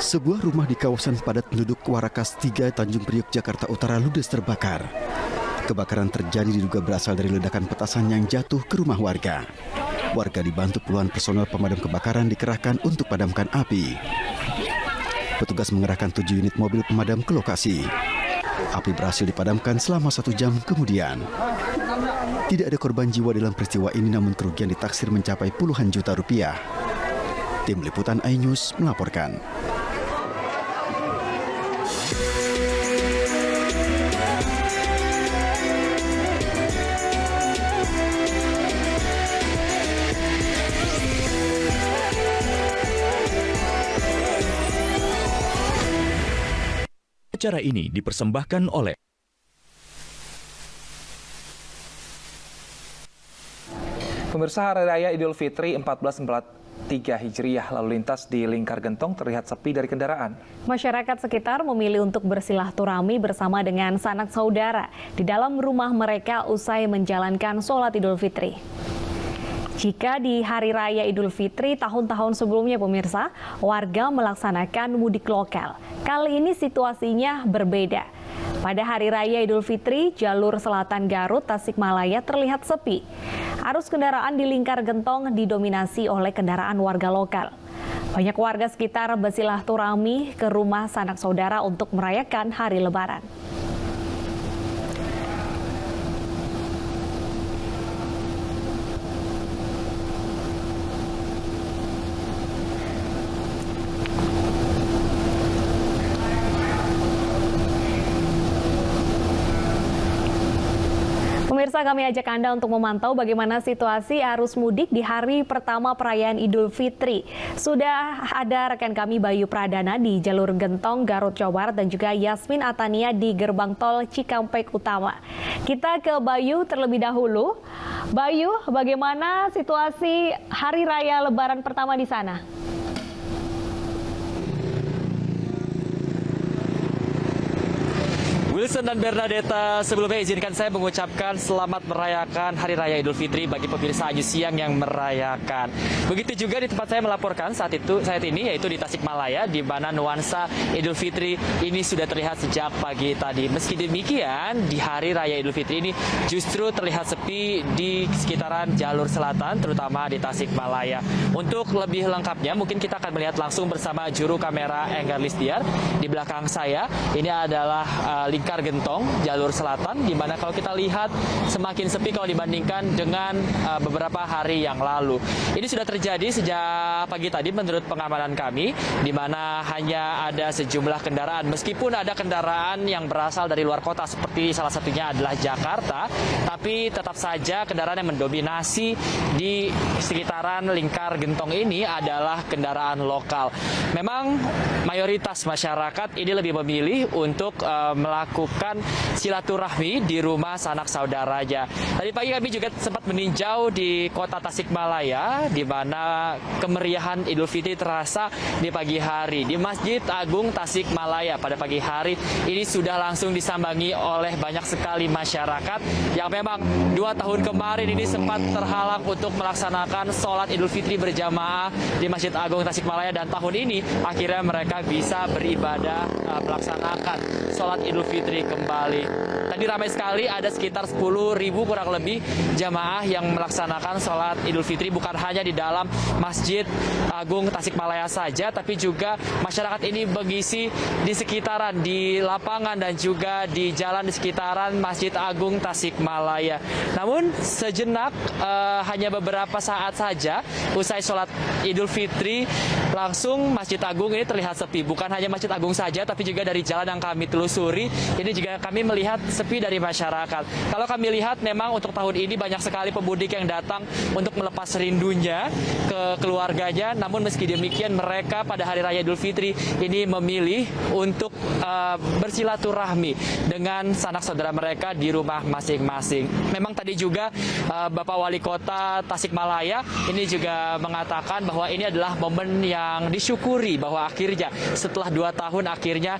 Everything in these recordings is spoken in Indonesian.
Sebuah rumah di kawasan padat penduduk Warakas 3, Tanjung Priok, Jakarta Utara ludes terbakar. Kebakaran terjadi diduga berasal dari ledakan petasan yang jatuh ke rumah warga. Warga dibantu puluhan personel pemadam kebakaran dikerahkan untuk padamkan api. Petugas mengerahkan 7 unit mobil pemadam ke lokasi. Api berhasil dipadamkan selama 1 jam kemudian. Tidak ada korban jiwa dalam peristiwa ini, namun kerugian ditaksir mencapai puluhan juta rupiah. Tim Liputan iNews melaporkan. Acara ini dipersembahkan oleh Pemirsa, Hari Raya Idul Fitri 1443 Hijriah, lalu lintas di Lingkar Gentong terlihat sepi dari kendaraan. Masyarakat sekitar memilih untuk bersilaturahmi bersama dengan sanak saudara di dalam rumah mereka usai menjalankan sholat Idul Fitri. Jika di Hari Raya Idul Fitri tahun-tahun sebelumnya, pemirsa, warga melaksanakan mudik lokal. Kali ini situasinya berbeda. Pada Hari Raya Idul Fitri, jalur selatan Garut, Tasikmalaya terlihat sepi. Arus kendaraan di Lingkar Gentong didominasi oleh kendaraan warga lokal. Banyak warga sekitar bersilaturahmi ke rumah sanak saudara untuk merayakan Hari Lebaran. Pemirsa, kami ajak Anda untuk memantau bagaimana situasi arus mudik di hari pertama perayaan Idul Fitri. Sudah ada rekan kami Bayu Pradana di jalur Gentong, Garut, Jawa Barat, dan juga Yasmin Atania di gerbang tol Cikampek Utama. Kita ke Bayu terlebih dahulu. Bayu, bagaimana situasi Hari Raya Lebaran pertama di sana? Wilson dan Bernadetta, sebelumnya izinkan saya mengucapkan selamat merayakan Hari Raya Idul Fitri bagi pemirsa Ayu Siang yang merayakan. Begitu juga di tempat saya melaporkan saat ini, yaitu di Tasikmalaya, di mana nuansa Idul Fitri ini sudah terlihat sejak pagi tadi. Meski demikian, di Hari Raya Idul Fitri ini justru terlihat sepi di sekitaran jalur selatan, terutama di Tasikmalaya. Untuk lebih lengkapnya, mungkin kita akan melihat langsung bersama juru kamera Enggar Listiar. Di belakang saya, ini adalah Lingkar Gentong, jalur selatan, di mana kalau kita lihat semakin sepi kalau dibandingkan dengan beberapa hari yang lalu. Ini sudah terjadi sejak pagi tadi menurut pengamanan kami, di mana hanya ada sejumlah kendaraan. Meskipun ada kendaraan yang berasal dari luar kota, seperti salah satunya adalah Jakarta, tapi tetap saja kendaraan yang mendominasi di sekitaran Lingkar Gentong ini adalah kendaraan lokal. Memang mayoritas masyarakat ini lebih memilih untuk melakukan silaturahmi di rumah sanak saudaranya. Tadi pagi kami juga sempat meninjau di kota Tasikmalaya, di mana kemeriahan Idul Fitri terasa di pagi hari. Di Masjid Agung Tasikmalaya pada pagi hari ini sudah langsung disambangi oleh banyak sekali masyarakat yang memang 2 tahun kemarin ini sempat terhalang untuk melaksanakan sholat Idul Fitri berjamaah di Masjid Agung Tasikmalaya, dan tahun ini akhirnya mereka bisa beribadah melaksanakan sholat Idul Fitri kembali. Tadi ramai sekali, ada sekitar 10.000 kurang lebih jamaah yang melaksanakan sholat Idul Fitri, bukan hanya di dalam Masjid Agung Tasikmalaya saja, tapi juga masyarakat ini mengisi di sekitaran, di lapangan, dan juga di jalan di sekitaran Masjid Agung Tasikmalaya. Namun sejenak, hanya beberapa saat saja usai sholat Idul Fitri, langsung Masjid Agung ini terlihat sepi. Bukan hanya Masjid Agung saja, tapi juga dari jalan yang kami telusuri, ini juga kami melihat sepi dari masyarakat. Kalau kami lihat, memang untuk tahun ini banyak sekali pemudik yang datang untuk melepas rindunya ke keluarganya. Namun meski demikian, mereka pada Hari Raya Idul Fitri ini memilih untuk bersilaturahmi dengan sanak saudara mereka di rumah masing-masing. Memang tadi juga Bapak Wali Kota Tasikmalaya ini juga mengatakan bahwa ini adalah momen yang yang disyukuri bahwa akhirnya setelah 2 tahun akhirnya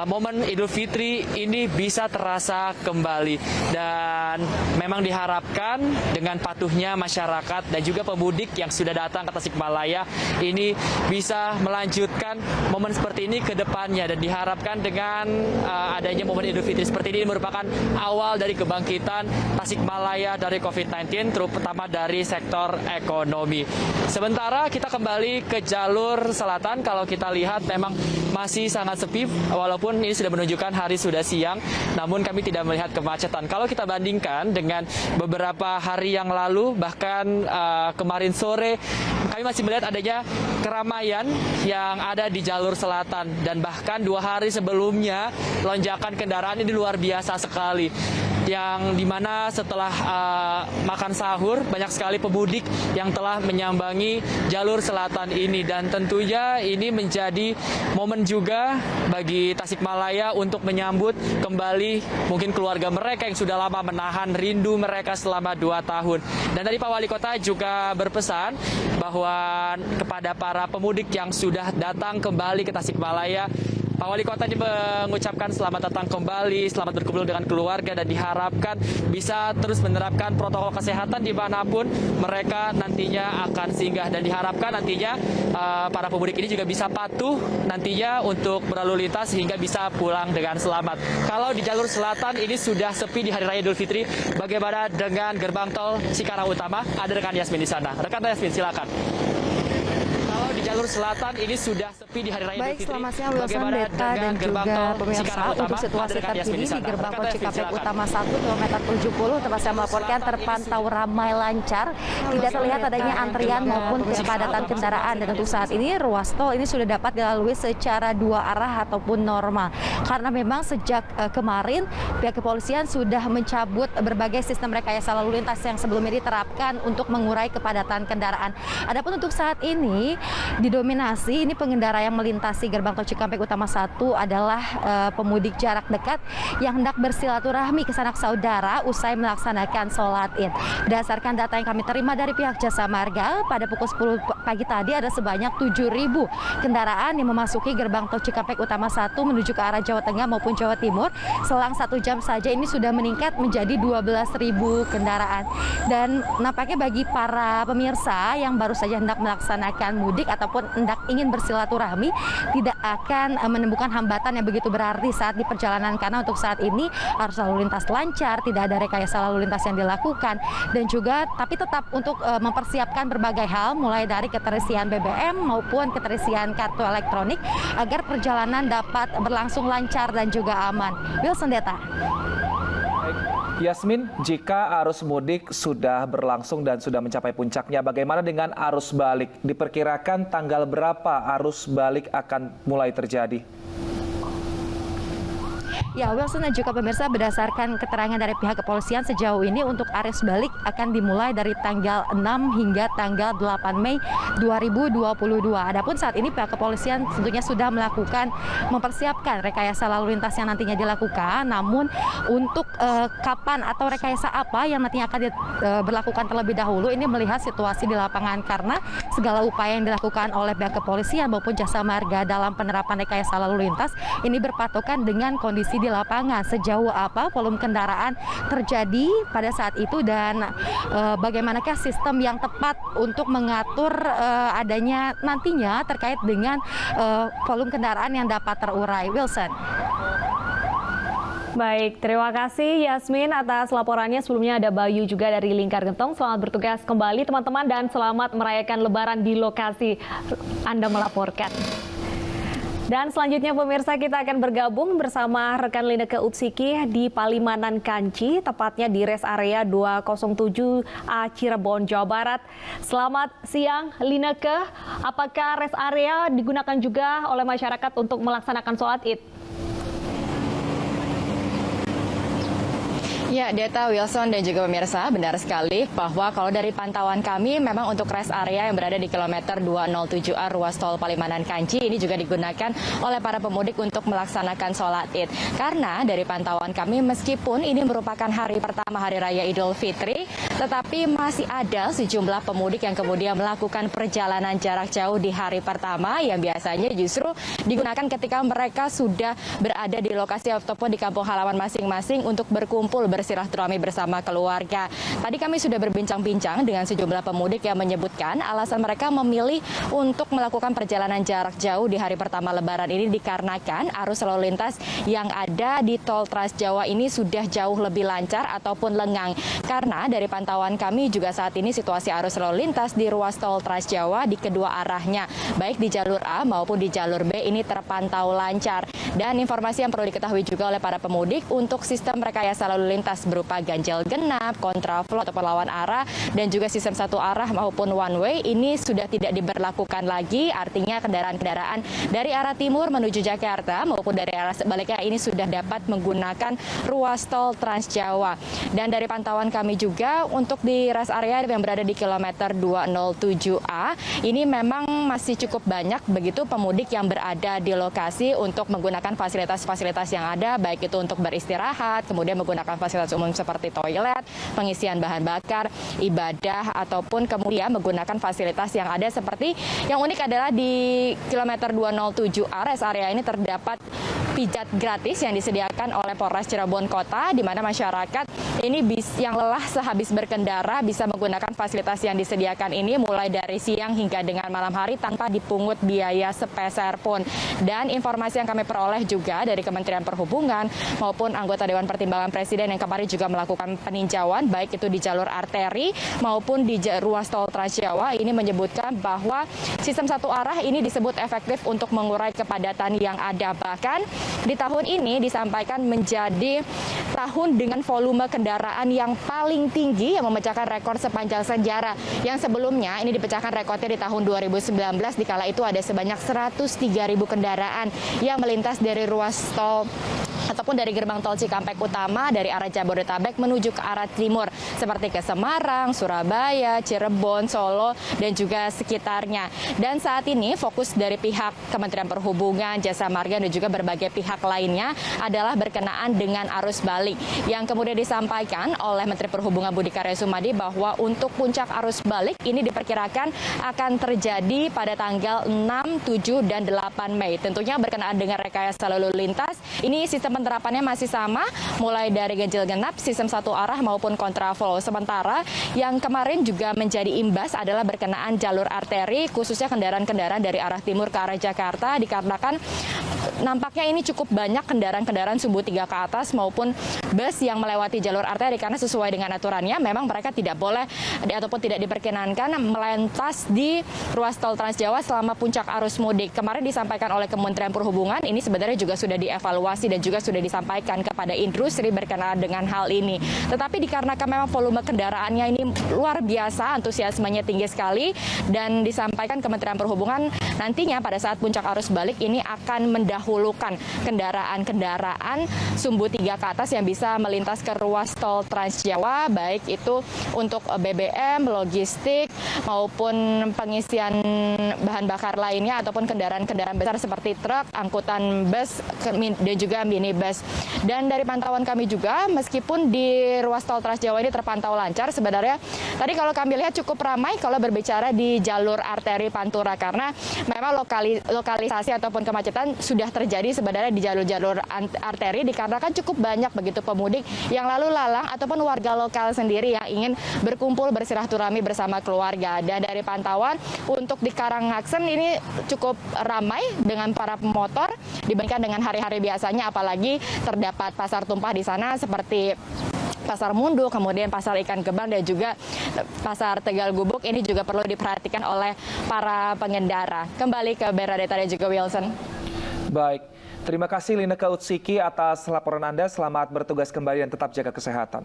momen Idul Fitri ini bisa terasa kembali. Dan memang diharapkan dengan patuhnya masyarakat dan juga pemudik yang sudah datang ke Tasikmalaya ini bisa melanjutkan momen seperti ini ke depannya, dan diharapkan dengan adanya momen Idul Fitri seperti ini merupakan awal dari kebangkitan Tasikmalaya dari COVID-19, terutama dari sektor ekonomi. Sementara kita kembali ke jalur selatan, kalau kita lihat memang masih sangat sepi, walaupun ini sudah menunjukkan hari sudah siang, namun kami tidak melihat kemacetan. Kalau kita bandingkan dengan beberapa hari yang lalu, bahkan kemarin sore, kami masih melihat adanya keramaian yang ada di jalur selatan, dan bahkan 2 hari sebelumnya lonjakan kendaraan ini luar biasa sekali, yang dimana setelah makan sahur banyak sekali pemudik yang telah menyambangi jalur selatan ini, dan tentunya ini menjadi momen juga bagi Tasikmalaya untuk menyambut kembali mungkin keluarga mereka yang sudah lama menahan rindu mereka selama 2 tahun. Dan dari Pak Wali Kota juga berpesan bahwa kepada para pemudik yang sudah datang kembali ke Tasikmalaya, Pak Wali Kota ini mengucapkan selamat datang kembali, selamat berkumpul dengan keluarga, dan diharapkan bisa terus menerapkan protokol kesehatan dimanapun mereka nantinya akan singgah, dan diharapkan nantinya para pemudik ini juga bisa patuh nantinya untuk berlalu lintas sehingga bisa pulang dengan selamat. Kalau di jalur selatan ini sudah sepi di Hari Raya Idul Fitri, bagaimana dengan gerbang tol Cikarang Utama? Ada rekan Yasmin di sana. Rekan Yasmin, silakan. Di jalur selatan ini sudah sepi di Hari Raya Idul Fitri. Selamat siang Wilson, Beta, dan juga pemirsa. Untuk situasi terkini di gerbang tol Cikampek Utama 1 kilometer 70 tempat saya melaporkan terpantau ramai lancar, tidak terlihat adanya antrian maupun kepadatan kendaraan, dan untuk saat ini ruas tol ini sudah dapat dilalui secara 2 arah ataupun normal, karena memang sejak kemarin pihak kepolisian sudah mencabut berbagai sistem rekayasa lalu lintas yang sebelumnya diterapkan untuk mengurai kepadatan kendaraan. Adapun untuk saat ini didominasi ini pengendara yang melintasi gerbang tol Cikampek Utama 1 adalah pemudik jarak dekat yang hendak bersilaturahmi ke sanak saudara usai melaksanakan sholat Id. Berdasarkan data yang kami terima dari pihak Jasa Marga, pada pukul 10 pagi tadi ada sebanyak 7.000 kendaraan yang memasuki gerbang tol Cikampek Utama 1 menuju ke arah Jawa Tengah maupun Jawa Timur. Selang 1 jam saja ini sudah meningkat menjadi 12.000 kendaraan. Dan nampaknya bagi para pemirsa yang baru saja hendak melaksanakan mudik ataupun hendak ingin bersilaturahmi, tidak akan menemukan hambatan yang begitu berarti saat di perjalanan, karena untuk saat ini arus lalu lintas lancar, tidak ada rekayasa lalu lintas yang dilakukan, dan juga tapi tetap untuk mempersiapkan berbagai hal mulai dari keterisian BBM maupun keterisian kartu elektronik agar perjalanan dapat berlangsung lancar dan juga aman. Wilson, Deta. Yasmin, jika arus mudik sudah berlangsung dan sudah mencapai puncaknya, bagaimana dengan arus balik? Diperkirakan tanggal berapa arus balik akan mulai terjadi? Ya, Wilson dan juga pemirsa, berdasarkan keterangan dari pihak kepolisian sejauh ini untuk arus balik akan dimulai dari tanggal 6 hingga tanggal 8 Mei 2022. Adapun saat ini pihak kepolisian tentunya sudah mempersiapkan rekayasa lalu lintas yang nantinya dilakukan. Namun untuk kapan atau rekayasa apa yang nantinya akan berlakukan terlebih dahulu, ini melihat situasi di lapangan, karena segala upaya yang dilakukan oleh pihak kepolisian maupun Jasa Marga dalam penerapan rekayasa lalu lintas ini berpatokan dengan kondisi di lapangan, sejauh apa volume kendaraan terjadi pada saat itu, dan bagaimanakah sistem yang tepat untuk mengatur adanya nantinya terkait dengan volume kendaraan yang dapat terurai. Wilson. Baik, terima kasih Yasmin atas laporannya. Sebelumnya ada Bayu juga dari Lingkar Gentong. Selamat bertugas kembali teman-teman, dan selamat merayakan Lebaran di lokasi Anda melaporkan. Dan selanjutnya pemirsa, kita akan bergabung bersama rekan Lineke Utsiki di Palimanan Kanci, tepatnya di rest area 207A Cirebon, Jawa Barat. Selamat siang Lineke, apakah rest area digunakan juga oleh masyarakat untuk melaksanakan sholat Id? Ya, Deta, Wilson, dan juga pemirsa, benar sekali bahwa kalau dari pantauan kami memang untuk rest area yang berada di kilometer 207A ruas tol Palimanan Kanci ini juga digunakan oleh para pemudik untuk melaksanakan sholat Id. Karena dari pantauan kami meskipun ini merupakan hari pertama Hari Raya Idul Fitri, tetapi masih ada sejumlah pemudik yang kemudian melakukan perjalanan jarak jauh di hari pertama yang biasanya justru digunakan ketika mereka sudah berada di lokasi ataupun di kampung halaman masing-masing untuk berkumpul bersilaturahmi bersama keluarga. Tadi kami sudah berbincang-bincang dengan sejumlah pemudik yang menyebutkan alasan mereka memilih untuk melakukan perjalanan jarak jauh di hari pertama Lebaran ini dikarenakan arus lalu lintas yang ada di tol Trans Jawa ini sudah jauh lebih lancar ataupun lengang. Karena dari pantauan kami juga saat ini situasi arus lalu lintas di ruas tol Trans Jawa di kedua arahnya, baik di jalur A maupun di jalur B ini terpantau lancar. Dan informasi yang perlu diketahui juga oleh para pemudik untuk sistem rekayasa lalu lintas berupa ganjil genap, kontraflow ataupun lawan arah, dan juga sistem satu arah maupun one way ini sudah tidak diberlakukan lagi. Artinya kendaraan-kendaraan dari arah timur menuju Jakarta maupun dari arah sebaliknya ini sudah dapat menggunakan ruas tol Trans Jawa. Dan dari pantauan kami juga untuk di rest area yang berada di kilometer 207A ini memang masih cukup banyak begitu pemudik yang berada di lokasi untuk menggunakan fasilitas-fasilitas yang ada, baik itu untuk beristirahat, kemudian menggunakan fasilitas umum seperti toilet, pengisian bahan bakar, ibadah, ataupun kemudian menggunakan fasilitas yang ada seperti yang unik adalah di kilometer 207A rest area ini terdapat pijat gratis yang disediakan oleh Polres Cirebon Kota, di mana masyarakat ini yang lelah sehabis berkendara bisa menggunakan fasilitas yang disediakan ini mulai dari siang hingga dengan malam hari tanpa dipungut biaya sepeser pun. Dan informasi yang kami peroleh juga dari Kementerian Perhubungan maupun anggota Dewan Pertimbangan Presiden yang kemarin juga melakukan peninjauan baik itu di jalur arteri maupun di ruas tol Trans Jawa ini menyebutkan bahwa sistem satu arah ini disebut efektif untuk mengurai kepadatan yang ada. Bahkan di tahun ini disampaikan menjadi tahun dengan volume kendaraan yang paling tinggi yang memecahkan rekor sepanjang sejarah. Yang sebelumnya ini dipecahkan rekornya di tahun 2019 dikala itu ada sebanyak 103.000 kendaraan yang melintas dari ruas tol ataupun dari gerbang tol Cikampek Utama dari arah Jabodetabek menuju ke arah timur seperti ke Semarang, Surabaya, Cirebon, Solo, dan juga sekitarnya. Dan saat ini fokus dari pihak Kementerian Perhubungan, Jasa Marga, dan juga berbagai pihak lainnya adalah berkenaan dengan arus balik yang kemudian disampaikan oleh Menteri Perhubungan Budi Karya Sumadi bahwa untuk puncak arus balik ini diperkirakan akan terjadi pada tanggal 6, 7, dan 8 Mei. Tentunya berkenaan dengan rekayasa lalu lintas, ini sistem penerapannya masih sama, mulai dari ganjil genap, sistem satu arah maupun kontraflow. Sementara yang kemarin juga menjadi imbas adalah berkenaan jalur arteri, khususnya kendaraan-kendaraan dari arah timur ke arah Jakarta, dikarenakan nampaknya ini cukup banyak kendaraan-kendaraan sumbu 3 ke atas maupun bus yang melewati jalur arteri, karena sesuai dengan aturannya memang mereka tidak boleh ataupun tidak diperkenankan melintas di ruas tol Trans Jawa selama puncak arus mudik. Kemarin disampaikan oleh Kementerian Perhubungan ini sebenarnya juga sudah dievaluasi dan juga sudah disampaikan kepada industri berkenaan dengan hal ini. Tetapi dikarenakan memang volume kendaraannya ini luar biasa, antusiasmenya tinggi sekali, dan disampaikan Kementerian Perhubungan nantinya pada saat puncak arus balik ini akan mendahulukan kendaraan-kendaraan sumbu 3 ke atas yang bisa melintas ke ruas tol Trans Jawa, baik itu untuk BBM, logistik, maupun pengisian bahan bakar lainnya ataupun kendaraan-kendaraan besar seperti truk, angkutan bus, dan juga minibus. Dan dari pantauan kami juga, meskipun di ruas tol Trans Jawa ini terpantau lancar, sebenarnya tadi kalau kami lihat cukup ramai kalau berbicara di jalur arteri Pantura, karena memang lokalisasi ataupun kemacetan sudah terjadi sebenarnya di jalur-jalur arteri dikarenakan cukup banyak begitu pemudik yang lalu lalang ataupun warga lokal sendiri yang ingin berkumpul bersilaturahmi bersama keluarga. Dan dari pantauan untuk di Karangasem ini cukup ramai dengan para pemotor dibandingkan dengan hari-hari biasanya, apalagi terdapat pasar tumpah di sana seperti Pasar Mundu, kemudian Pasar Ikan Gebang, dan juga Pasar Tegal Gubuk. Ini juga perlu diperhatikan oleh para pengendara. Kembali ke Bernadetta dan juga Wilson. Baik, terima kasih Lineke Utsiki atas laporan Anda. Selamat bertugas kembali dan tetap jaga kesehatan.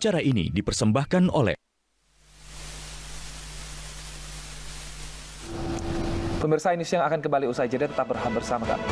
Acara ini dipersembahkan oleh Pemirsa, ini yang akan kembali usai jeda, tetap bersama kami.